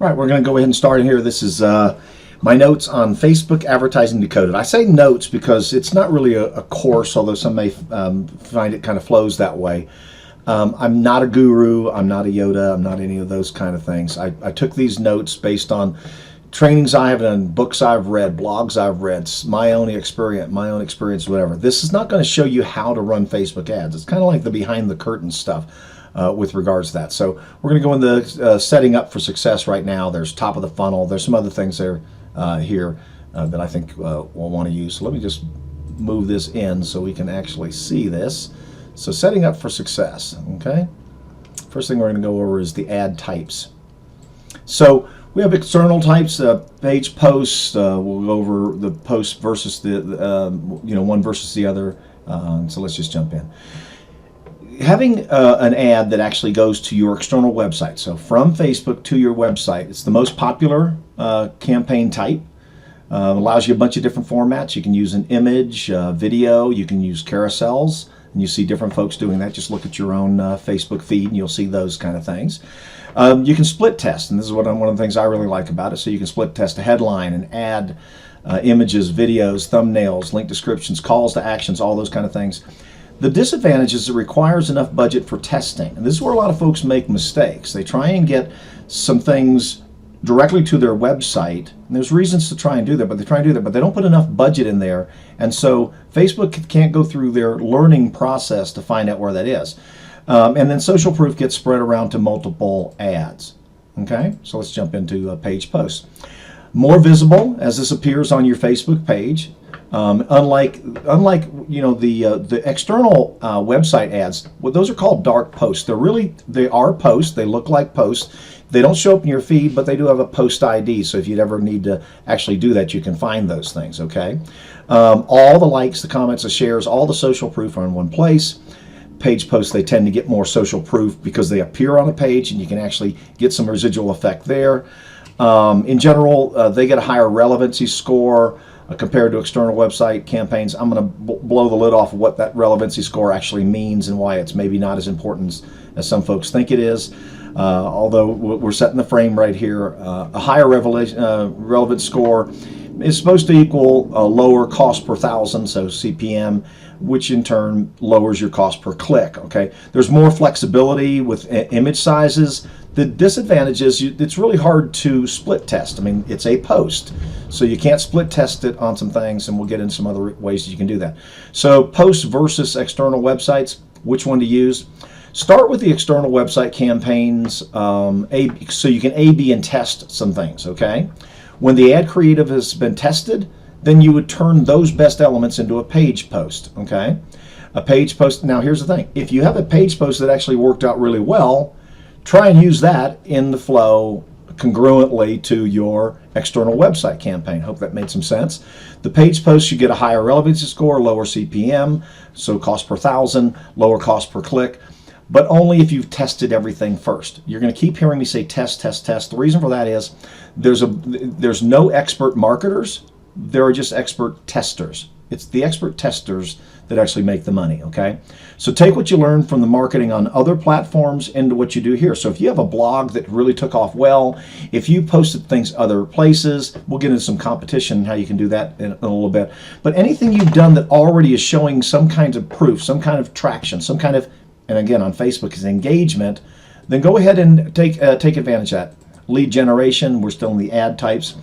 Right, we're going to go ahead and start here. This is my notes on Facebook Advertising Decoded. I say notes because it's not really a course, although some may find it kind of flows that way. I'm not a guru, I'm not a Yoda, I'm not any of those kind of things. I took these notes based on trainings I have done, books I've read, blogs I've read, my own experience, whatever. This is not going to show you how to run Facebook ads. It's kind of like the behind the curtain stuff. With regards to that. So we're going to go into setting up for success right now. There's top of the funnel. There's some other things there here that I think we'll want to use. So let me just move this in so we can actually see this. So setting up for success, okay? First thing we're going to go over is the ad types. So we have external types, page posts. We'll go over the post versus the, one versus the other. So let's just jump in. Having an ad that actually goes to your external website, so from Facebook to your website, it's the most popular campaign type. Allows you a bunch of different formats. You can use an image, video, you can use carousels, and you see different folks doing that. Just look at your own Facebook feed and you'll see those kind of things. You can split test, and this is one of the things I really like about it. So you can split test a headline and add images, videos, thumbnails, link descriptions, calls to actions, all those kind of things. The disadvantage is it requires enough budget for testing. And this is where a lot of folks make mistakes. They try and get some things directly to their website. And there's reasons to try and do that, but they don't put enough budget in there. And so Facebook can't go through their learning process to find out where that is. And then social proof gets spread around to multiple ads. Okay, so let's jump into page posts. More visible as this appears on your Facebook page. Unlike the external website ads, well, those are called dark posts. They are posts. They look like posts. They don't show up in your feed, but they do have a post ID. So if you'd ever need to actually do that, you can find those things. Okay, all the likes, the comments, the shares, all the social proof are in one place. Page posts, they tend to get more social proof because they appear on a page, and you can actually get some residual effect there. In general, they get a higher relevancy score. Compared to external website campaigns. I'm going to blow the lid off of what that relevancy score actually means and why it's maybe not as important as some folks think it is. Although we're setting the frame right here. A higher relevant score is supposed to equal a lower cost per thousand, so CPM, which in turn lowers your cost per click. Okay, there's more flexibility with image sizes. The disadvantage is it's really hard to split test. I mean, it's a post, so you can't split test it on some things, and we'll get into some other ways that you can do that. So post versus external websites, which one to use? Start with the external website campaigns so you can A/B and test some things, okay? When the ad creative has been tested, then you would turn those best elements into a page post, okay? A page post, now here's the thing. If you have a page post that actually worked out really well, try and use that in the flow congruently to your external website campaign. Hope that made some sense. The page posts, you get a higher relevancy score, lower CPM, so cost per thousand, lower cost per click, but only if you've tested everything first. You're going to keep hearing me say test, test, test. The reason for that is there's no expert marketers. There are just expert testers. It's the expert testers that actually make the money, okay? So take what you learned from the marketing on other platforms into what you do here. So if you have a blog that really took off well, if you posted things other places, we'll get into some competition and how you can do that in a little bit. But anything you've done that already is showing some kind of proof, some kind of traction, some kind of, and again on Facebook is engagement, then go ahead and take advantage of that. Lead generation, we're still in the ad types.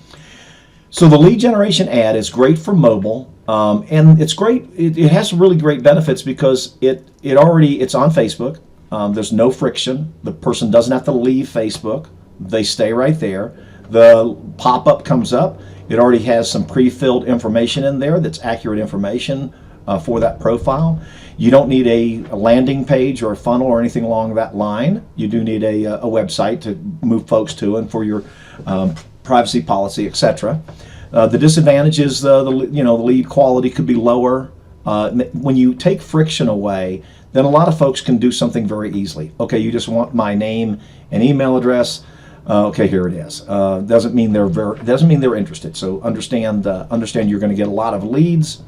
So the lead generation ad is great for mobile, and it's great. It has some really great benefits because it's on Facebook. There's no friction. The person doesn't have to leave Facebook. They stay right there. The pop-up comes up. It already has some pre-filled information in there that's accurate information for that profile. You don't need a landing page or a funnel or anything along that line. You do need a website to move folks to and for your privacy policy, etc. The disadvantage is the lead quality could be lower. When you take friction away, then a lot of folks can do something very easily. Okay, you just want my name and email address. Okay, here it is. Doesn't mean they're interested. So understand you're going to get a lot of leads,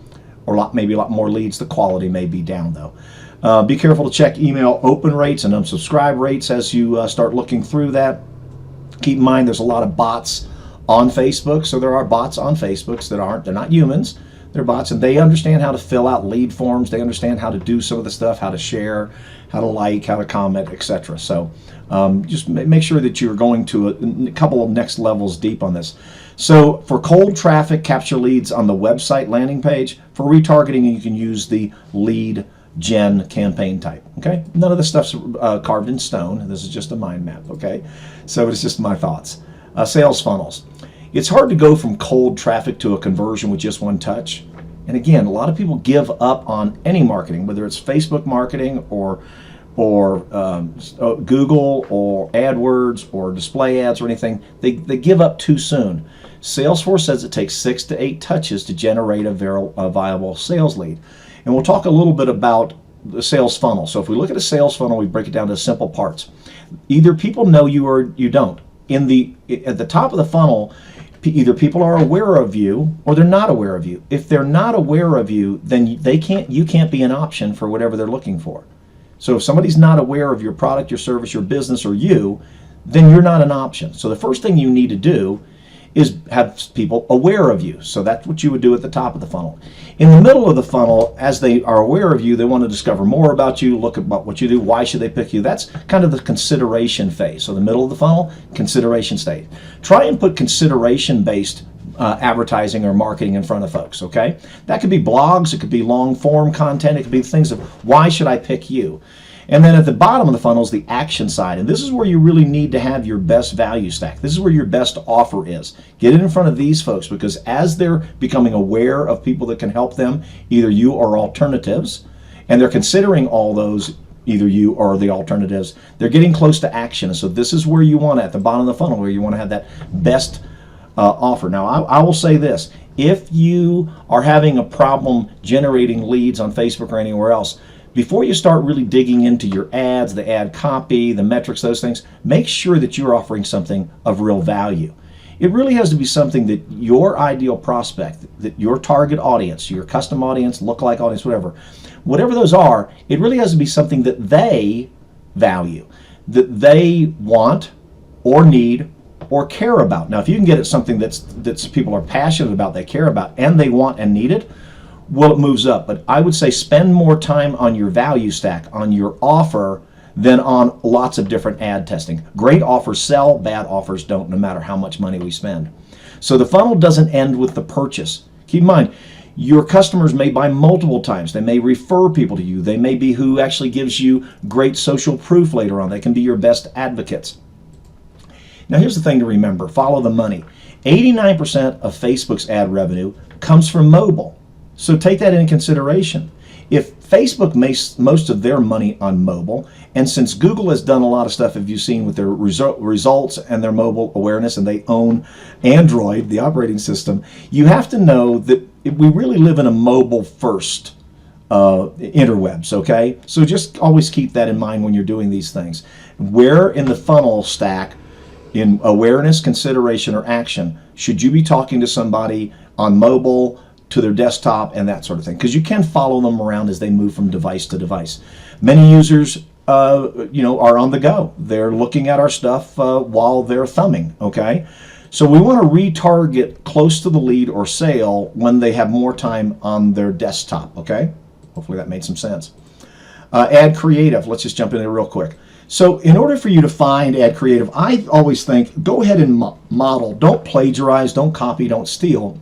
or maybe a lot more leads. The quality may be down though. Be careful to check email open rates and unsubscribe rates as you start looking through that. Keep in mind, there's a lot of bots on Facebook. So there are bots on Facebook they're not humans. They're bots, and they understand how to fill out lead forms. They understand how to do some of the stuff, how to share, how to like, how to comment, etc. So just make sure that you're going to a couple of next levels deep on this. So for cold traffic, capture leads on the website landing page. For retargeting, you can use the lead gen campaign type. Okay, none of this stuff's carved in stone. This is just a mind map. Okay, so it's just my thoughts. Sales funnels. It's hard to go from cold traffic to a conversion with just one touch. And again, a lot of people give up on any marketing, whether it's Facebook marketing or Google or AdWords or display ads or anything. They give up too soon. Salesforce says it takes 6 to 8 touches to generate a viable sales lead. And we'll talk a little bit about the sales funnel. So if we look at a sales funnel, we break it down to simple parts. Either people know you or you don't. At the top of the funnel, either people are aware of you or they're not aware of you. If they're not aware of you, then you can't be an option for whatever they're looking for. So if somebody's not aware of your product, your service, your business, or you, then you're not an option. So the first thing you need to do is have people aware of you. So that's what you would do at the top of the funnel. In the middle of the funnel, as they are aware of you, they want to discover more about you, look at what you do, why should they pick you. That's kind of the consideration phase. So the middle of the funnel, consideration stage. Try and put consideration-based advertising or marketing in front of folks, okay? That could be blogs, it could be long form content, it could be things of why should I pick you? And then at the bottom of the funnel is the action side. And this is where you really need to have your best value stack. This is where your best offer is. Get it in front of these folks, because as they're becoming aware of people that can help them, either you or alternatives, and they're considering all those, either you or the alternatives, they're getting close to action. So this is where you want to, at the bottom of the funnel, where you want to have that best offer. Now, I will say this. If you are having a problem generating leads on Facebook or anywhere else, before you start really digging into your ads, the ad copy, the metrics, those things, make sure that you're offering something of real value. It really has to be something that your ideal prospect, that your target audience, your custom audience, lookalike audience, whatever those are, it really has to be something that they value, that they want or need or care about. Now, if you can get it something that's people are passionate about, they care about, and they want and need it, well, it moves up. But I would say spend more time on your value stack, on your offer, than on lots of different ad testing. Great offers sell, bad offers don't, no matter how much money we spend. So the funnel doesn't end with the purchase. Keep in mind, your customers may buy multiple times. They may refer people to you. They may be who actually gives you great social proof later on. They can be your best advocates. Now, here's the thing to remember. Follow the money. 89% of Facebook's ad revenue comes from mobile. So take that into consideration. If Facebook makes most of their money on mobile, and since Google has done a lot of stuff, have you seen with their results and their mobile awareness, and they own Android, the operating system, you have to know that we really live in a mobile first interwebs, okay? So just always keep that in mind when you're doing these things. Where in the funnel stack, in awareness, consideration, or action, should you be talking to somebody on mobile, to their desktop, and that sort of thing? Because you can follow them around as they move from device to device. Many users are on the go. They're looking at our stuff while they're thumbing, okay? So we want to retarget close to the lead or sale when they have more time on their desktop, okay? Hopefully that made some sense. Ad creative, let's just jump in there real quick. So in order for you to find ad creative, I always think, go ahead and model. Don't plagiarize, don't copy, don't steal.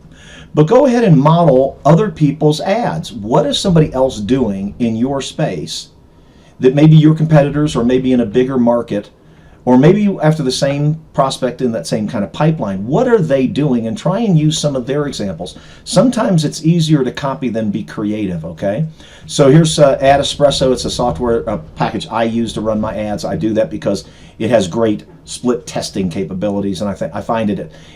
But go ahead and model other people's ads. What is somebody else doing in your space that maybe your competitors, or maybe in a bigger market, or maybe after the same prospect in that same kind of pipeline, what are they doing? And try and use some of their examples. Sometimes it's easier to copy than be creative, okay? So here's Ad Espresso. It's a software package I use to run my ads. I do that because it has great split testing capabilities, and I find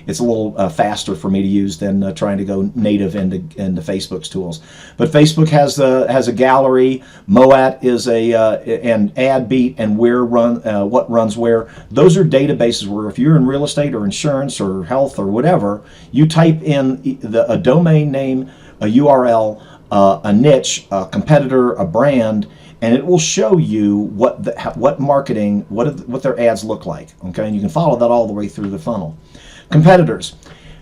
it's a little faster for me to use than trying to go native into Facebook's tools. But Facebook has a gallery. Moat is and AdBeat and what runs where. Those are databases where if you're in real estate or insurance or health or whatever, you type in a domain name, a URL, a niche, a competitor, a brand, and it will show you what marketing, what their ads look like. Okay, and you can follow that all the way through the funnel. Competitors.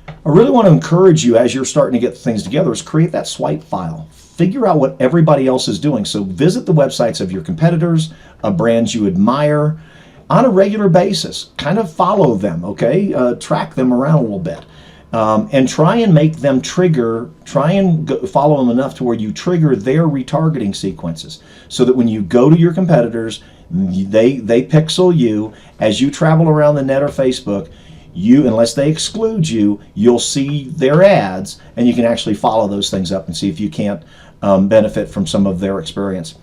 I really want to encourage you as you're starting to get things together is create that swipe file. Figure out what everybody else is doing. So visit the websites of your competitors, brands you admire on a regular basis. Kind of follow them, okay? Track them around a little bit. And try and make them follow them enough to where you trigger their retargeting sequences so that when you go to your competitors, they pixel you. As you travel around the net or Facebook, unless they exclude you, you'll see their ads, and you can actually follow those things up and see if you can't benefit from some of their experience.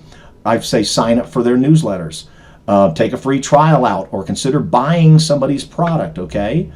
I say sign up for their newsletters. Take a free trial out, or consider buying somebody's product, okay?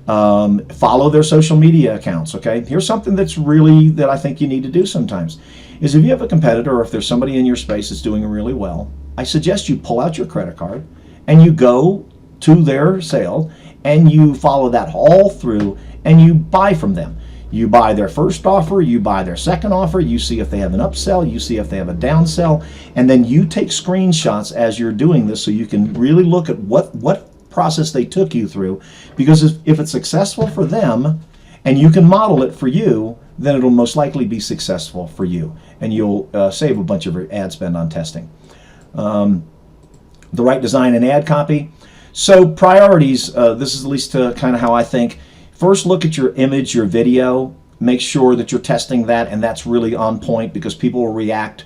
Follow their social media accounts, okay? Here's something that I think you need to do sometimes, is if you have a competitor or if there's somebody in your space that's doing really well, I suggest you pull out your credit card and you go to their sale and you follow that all through and you buy from them. You buy their first offer, you buy their second offer, you see if they have an upsell, you see if they have a downsell, and then you take screenshots as you're doing this so you can really look at what process they took you through, because if it's successful for them and you can model it for you, then it'll most likely be successful for you, and you'll save a bunch of ad spend on testing. The right design and ad copy. So priorities, this is at least kind of how I think. First, look at your image, your video. Make sure that you're testing that and that's really on point, because people will react,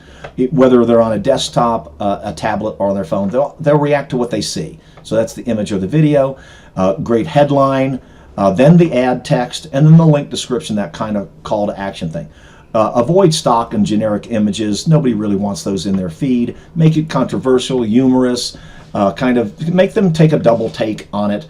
whether they're on a desktop, a tablet, or on their phone, they'll react to what they see. So that's the image or the video. Great headline, then the ad text, and then the link description, that kind of call to action thing. Avoid stock and generic images. Nobody really wants those in their feed. Make it controversial, humorous, kind of make them take a double take on it.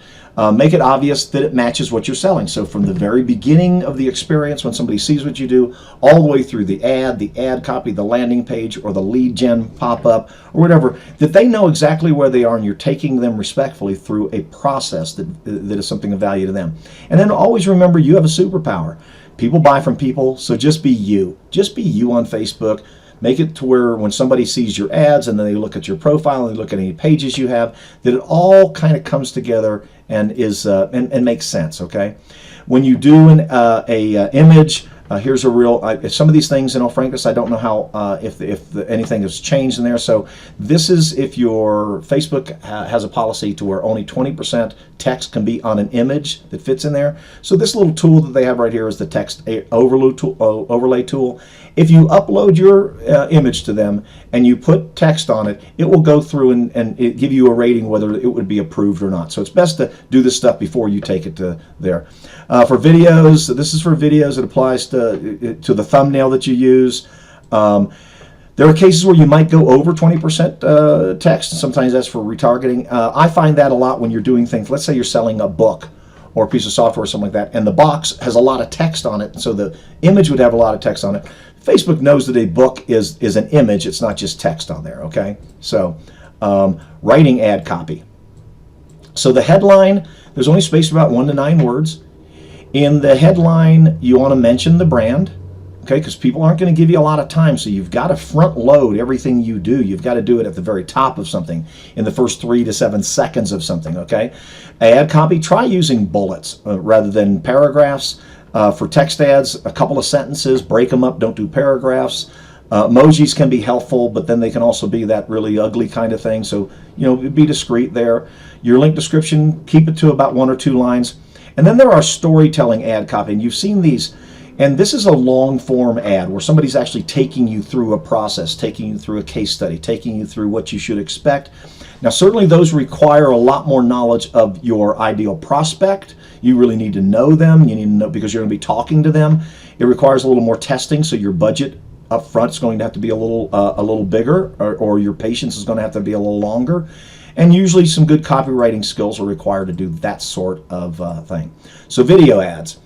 Make it obvious that it matches what you're selling. So from the very beginning of the experience, when somebody sees what you do, all the way through the ad copy, the landing page, or the lead gen pop-up, or whatever, that they know exactly where they are, and you're taking them respectfully through a process that is something of value to them. And then always remember, you have a superpower. People buy from people, so just be you. Just be you on Facebook. Make it to where when somebody sees your ads and then they look at your profile and they look at any pages you have, that it all kind of comes together and is and makes sense. Okay, when you do an image, here's a real. Some of these things, in all frankness, I don't know how if anything has changed in there. So this is if your Facebook has a policy to where only 20% text can be on an image that fits in there. So this little tool that they have right here is the text overlay tool. If you upload your image to them and you put text on it, it will go through and it give you a rating whether it would be approved or not. So it's best to do this stuff before you take it to there. For videos, this is for videos. It applies to the thumbnail that you use. There are cases where you might go over 20% text, and sometimes that's for retargeting. I find that a lot when you're doing things. Let's say you're selling a book or a piece of software or something like that, and the box has a lot of text on it, so the image would have a lot of text on it. Facebook knows that a book is an image, it's not just text on there, okay? So, writing ad copy. So the headline, there's only space for about 1 to 9 words. In the headline, you want to mention the brand, okay, because people aren't going to give you a lot of time, so you've got to front load everything you do. You've got to do it at the very top of something, in the first 3 to 7 seconds of something, okay? Ad copy, try using bullets rather than paragraphs. For text ads, a couple of sentences, break them up, don't do paragraphs. Emojis can be helpful, but then they can also be that really ugly kind of thing, so be discreet there. Your link description, keep it to about 1 or 2 lines. And then there are storytelling ad copy, and you've seen these. And this is a long form ad where somebody's actually taking you through a process, taking you through a case study, taking you through what you should expect. Now, certainly those require a lot more knowledge of your ideal prospect. You really need to know them. You need to know, because you're going to be talking to them. It requires a little more testing, so your budget up front is going to have to be a little bigger, or your patience is going to have to be a little longer. And usually some good copywriting skills are required to do that sort of thing. So video ads.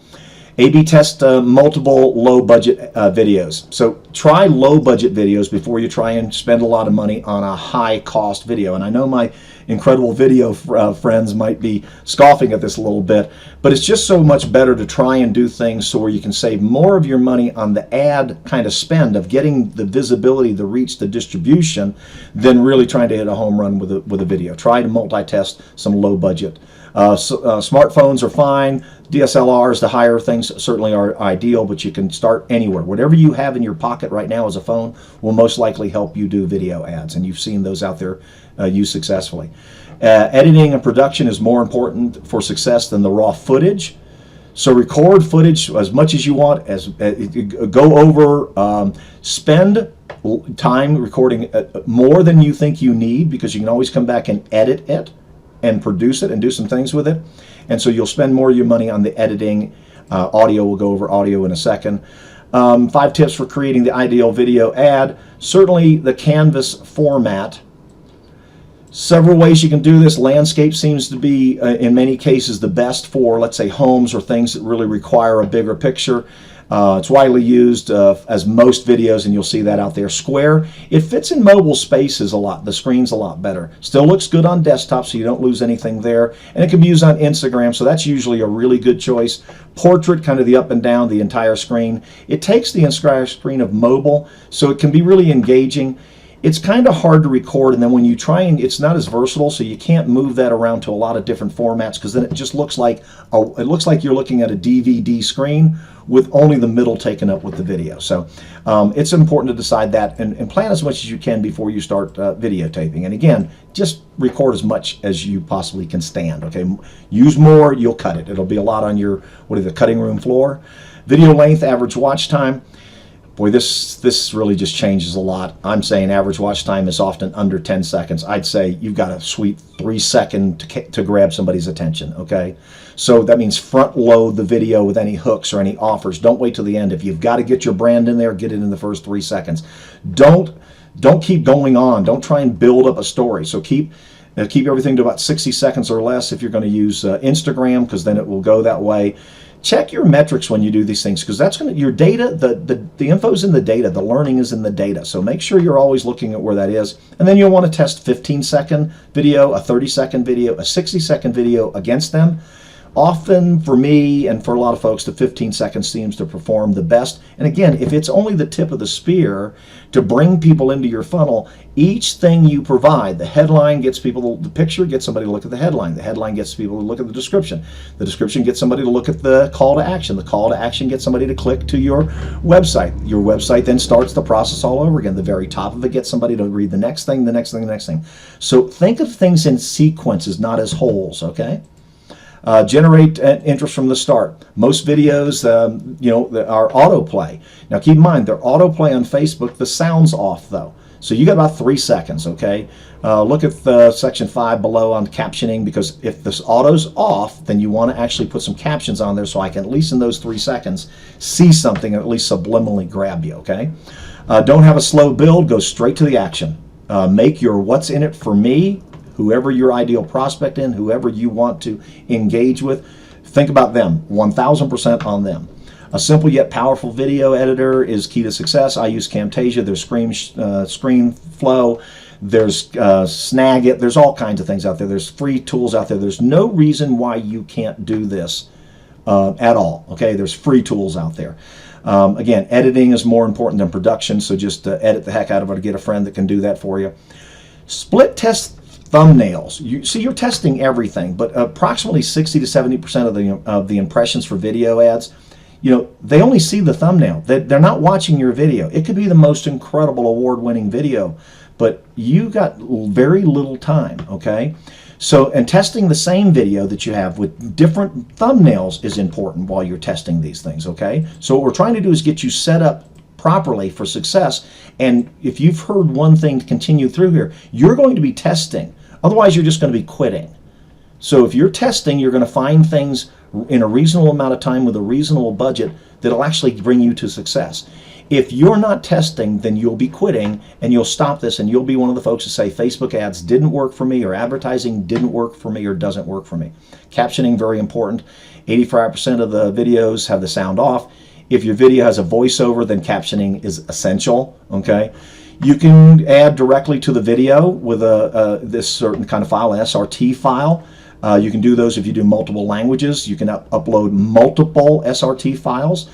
A/B test multiple low budget videos. So try low budget videos before you try and spend a lot of money on a high cost video. And I know my incredible video friends might be scoffing at this a little bit, but it's just so much better to try and do things so where you can save more of your money on the ad kind of spend of getting the visibility, the reach, the distribution, than really trying to hit a home run with a video. Try to multi-test some low budget. Smartphones are fine. DSLRs, the higher things certainly are ideal, but you can start anywhere. Whatever you have in your pocket right now as a phone will most likely help you do video ads, and you've seen those out there used successfully. Editing and production is more important for success than the raw footage. So record footage as much as you want, go over, spend time recording more than you think you need, because you can always come back and edit it and produce it and do some things with it. And so you'll spend more of your money on the editing. Audio, we'll go over audio in a second. 5 tips for creating the ideal video ad. Certainly the canvas format. Several ways you can do this. Landscape seems to be, in many cases, the best for, let's say, homes or things that really require a bigger picture. It's widely used as most videos, and you'll see that out there. Square, it fits in mobile spaces a lot. The screen's a lot better. Still looks good on desktop, so you don't lose anything there. And it can be used on Instagram, so that's usually a really good choice. Portrait, kind of the up and down, the entire screen. It takes the entire screen of mobile, so it can be really engaging. It's kind of hard to record, and then when you try and it's not as versatile, so you can't move that around to a lot of different formats, because then it just looks like you're looking at a DVD screen with only the middle taken up with the video. So it's important to decide that and plan as much as you can before you start videotaping. And again, just record as much as you possibly can stand. Okay, use more, you'll cut it. It'll be a lot on your the cutting room floor. Video length, average watch time. Boy, this really just changes a lot. I'm saying average watch time is often under 10 seconds. I'd say you've got a sweet 3 seconds to grab somebody's attention, okay? So that means front load the video with any hooks or any offers. Don't wait till the end. If you've got to get your brand in there, get it in the first 3 seconds. Don't keep going on. Don't try and build up a story. So keep everything to about 60 seconds or less if you're going to use Instagram, because then it will go that way. Check your metrics when you do these things, because that's going to, your data, the info's in the data, the learning is in the data. So make sure you're always looking at where that is. And then you'll want to test 15-second video, a 30-second video, a 60-second video against them. Often for me and for a lot of folks, the 15 seconds seems to perform the best. And again, if it's only the tip of the spear to bring people into your funnel, each thing you provide, the headline gets people, the picture gets somebody to look at the headline. The headline gets people to look at the description. The description gets somebody to look at the call to action. The call to action gets somebody to click to your website. Your website then starts the process all over again. The very top of it gets somebody to read the next thing, the next thing, the next thing. So think of things in sequences, not as wholes, okay? Generate interest from the start. Most videos, are autoplay. Now keep in mind, they're autoplay on Facebook. The sound's off though. So you got about 3 seconds, okay? Look at the section 5 below on captioning, because if this auto's off, then you want to actually put some captions on there so I can, at least in those 3 seconds, see something and at least subliminally grab you, okay? Don't have a slow build. Go straight to the action. Make your what's in it for me, whoever your ideal prospect in, whoever you want to engage with, think about them, 1000% on them. A simple yet powerful video editor is key to success. I use Camtasia. There's ScreenFlow. There's Snagit. There's all kinds of things out there. There's free tools out there. There's no reason why you can't do this at all. Okay, there's free tools out there. Again, editing is more important than production, so just edit the heck out of it or get a friend that can do that for you. Split test thumbnails. You're testing everything, but approximately 60 to 70% of the impressions for video ads, they only see the thumbnail. They're not watching your video. It could be the most incredible award-winning video, but you got very little time, okay? So, and testing the same video that you have with different thumbnails is important while you're testing these things, okay? So what we're trying to do is get you set up properly for success. And if you've heard one thing continue through here, you're going to be testing. Otherwise, you're just going to be quitting. So if you're testing, you're going to find things in a reasonable amount of time with a reasonable budget that'll actually bring you to success. If you're not testing, then you'll be quitting and you'll stop this, and you'll be one of the folks who say Facebook ads didn't work for me, or advertising didn't work for me, or doesn't work for me. Captioning, very important. 85% of the videos have the sound off. If your video has a voiceover, then captioning is essential, okay? You can add directly to the video with this certain kind of file, an SRT file. You can do those if you do multiple languages. You can upload multiple SRT files.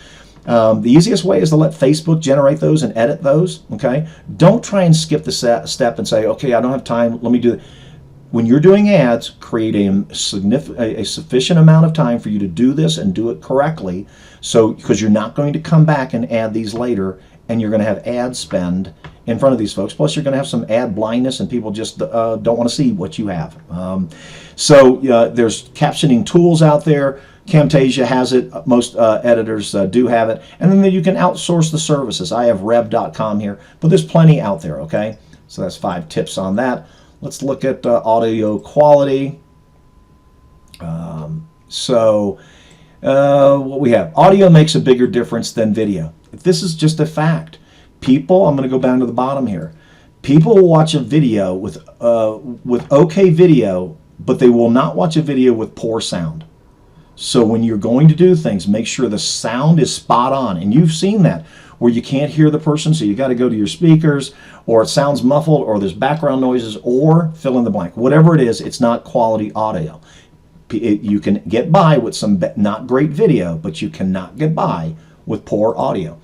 The easiest way is to let Facebook generate those and edit those, okay? Don't try and skip the step and say, okay, I don't have time, let me do it. When you're doing ads, create a sufficient amount of time for you to do this and do it correctly, so because you're not going to come back and add these later, and you're going to have ad spend in front of these folks. Plus, you're going to have some ad blindness, and people just don't want to see what you have. So there's captioning tools out there. Camtasia has it. Most editors do have it. And then you can outsource the services. I have rev.com here, but there's plenty out there, okay? So that's 5 tips on that. Let's look at audio quality. What we have, audio makes a bigger difference than video. This is just a fact. People, I'm going to go down to the bottom here. People will watch a video with okay video, but they will not watch a video with poor sound. So when you're going to do things, make sure the sound is spot on. And you've seen that, where you can't hear the person, so you got to go to your speakers, or it sounds muffled, or there's background noises, or fill in the blank. Whatever it is, it's not quality audio. You can get by with some not great video, but you cannot get by with poor audio.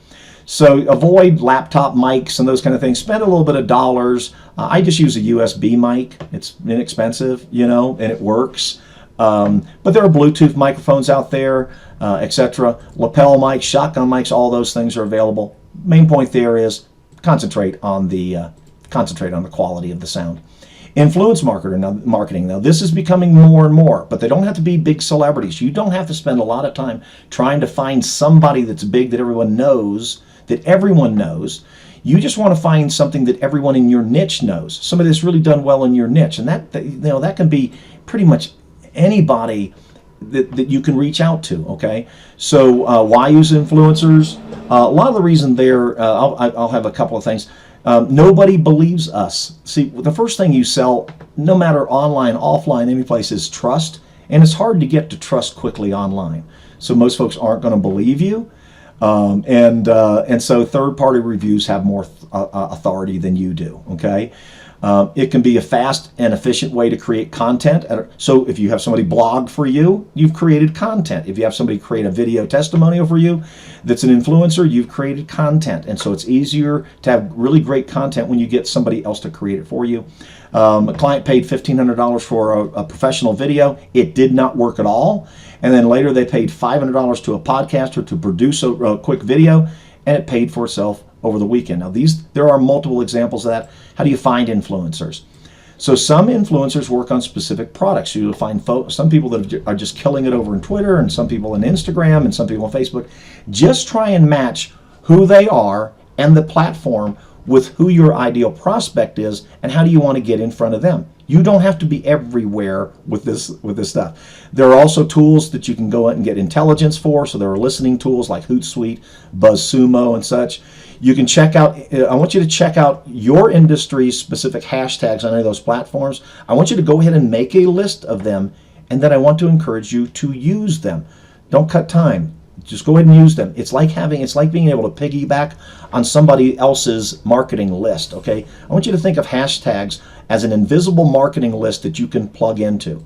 So avoid laptop mics and those kind of things. Spend a little bit of dollars. I just use a USB mic. It's inexpensive, you know, and it works. But there are Bluetooth microphones out there, etc. Lapel mics, shotgun mics, all those things are available. Main point there is concentrate on the quality of the sound. Influence marketing. Now, this is becoming more and more, but they don't have to be big celebrities. You don't have to spend a lot of time trying to find somebody that's big that everyone knows. You just want to find something that everyone in your niche knows. Somebody that's really done well in your niche, and that can be pretty much anybody that you can reach out to, okay? So why use influencers? A lot of the reason there, I'll have a couple of things. Nobody believes us. See, the first thing you sell, no matter online, offline, any place, is trust, and it's hard to get to trust quickly online. So most folks aren't going to believe you, and so third-party reviews have more authority than you do, okay? It can be a fast and efficient way to create content. So if you have somebody blog for you, you've created content. If you have somebody create a video testimonial for you that's an influencer, you've created content. And so it's easier to have really great content when you get somebody else to create it for you. A client paid $1,500 for a professional video. It did not work at all. And then later they paid $500 to a podcaster to produce a quick video, and it paid for itself over the weekend. Now there are multiple examples of that. How do you find influencers? So some influencers work on specific products. You'll find some people that are just killing it over in Twitter, and some people on Instagram, and some people on Facebook. Just try and match who they are and the platform with who your ideal prospect is, and how do you want to get in front of them. You don't have to be everywhere with this stuff. There are also tools that you can go out and get intelligence for. So there are listening tools like Hootsuite, BuzzSumo, and such. You can check out, I want you to check out your industry's specific hashtags on any of those platforms. I want you to go ahead and make a list of them, and then I want to encourage you to use them. Don't cut time. Just go ahead and use them. It's like being able to piggyback on somebody else's marketing list, okay? I want you to think of hashtags as an invisible marketing list that you can plug into.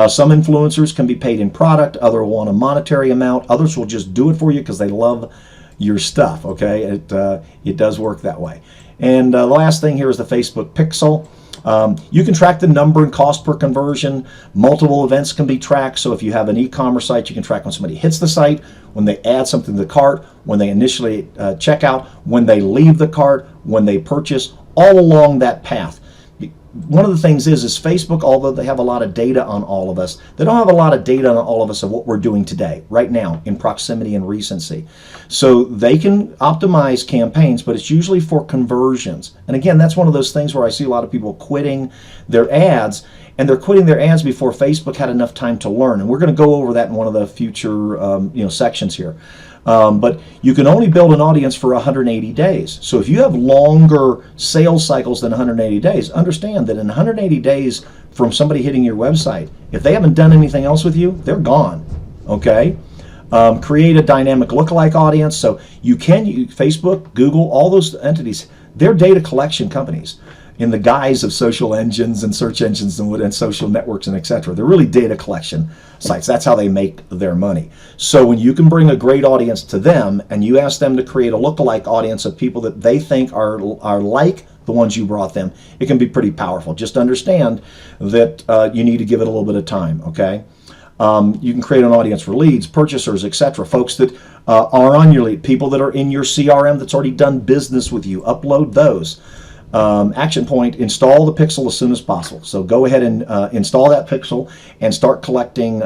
Some influencers can be paid in product, others will want a monetary amount, others will just do it for you because they love your stuff, okay? It does work that way. And the last thing here is the Facebook pixel. You can track the number and cost per conversion. Multiple events can be tracked. So if you have an e-commerce site, you can track when somebody hits the site, when they add something to the cart, when they initially check out, when they leave the cart, when they purchase, all along that path. One of the things is Facebook, although they have a lot of data on all of us, they don't have a lot of data on all of us of what we're doing today, right now, in proximity and recency. So they can optimize campaigns, but it's usually for conversions. And again, that's one of those things where I see a lot of people quitting their ads, and they're quitting their ads before Facebook had enough time to learn. And we're going to go over that in one of the future sections here. But you can only build an audience for 180 days. So if you have longer sales cycles than 180 days, understand that in 180 days from somebody hitting your website, if they haven't done anything else with you, they're gone. Okay? Create a dynamic lookalike audience. So you can use Facebook, Google, all those entities. They're data collection companies in the guise of social engines and search engines and social networks and etc. They're really data collection sites. That's how they make their money. So when you can bring a great audience to them and you ask them to create a lookalike audience of people that they think are like the ones you brought them, it can be pretty powerful. Just understand that you need to give it a little bit of time, okay? You can create an audience for leads, purchasers, etc. Folks that are on your lead, people that are in your CRM that's already done business with you. Upload those. Action point, install the pixel as soon as possible. So go ahead and install that pixel and start collecting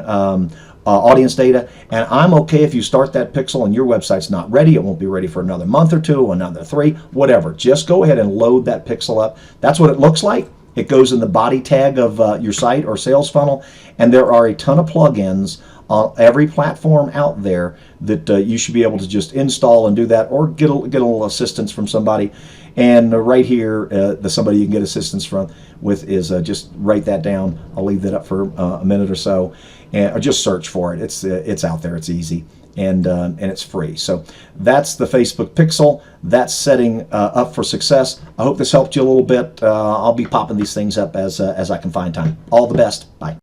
audience data. And I'm okay if you start that pixel and your website's not ready. It won't be ready for another month or two, another 3, whatever. Just go ahead and load that pixel up. That's what it looks like. It goes in the body tag of your site or sales funnel, and there are a ton of plugins on every platform out there that you should be able to just install and do that, or get a little assistance from somebody. And right here, somebody you can get assistance with is just write that down. I'll leave that up for a minute or so, or just search for it. It's out there. It's easy. And it's free. So that's the Facebook Pixel. That's setting up for success. I hope this helped you a little bit. I'll be popping these things up as I can find time. All the best. Bye.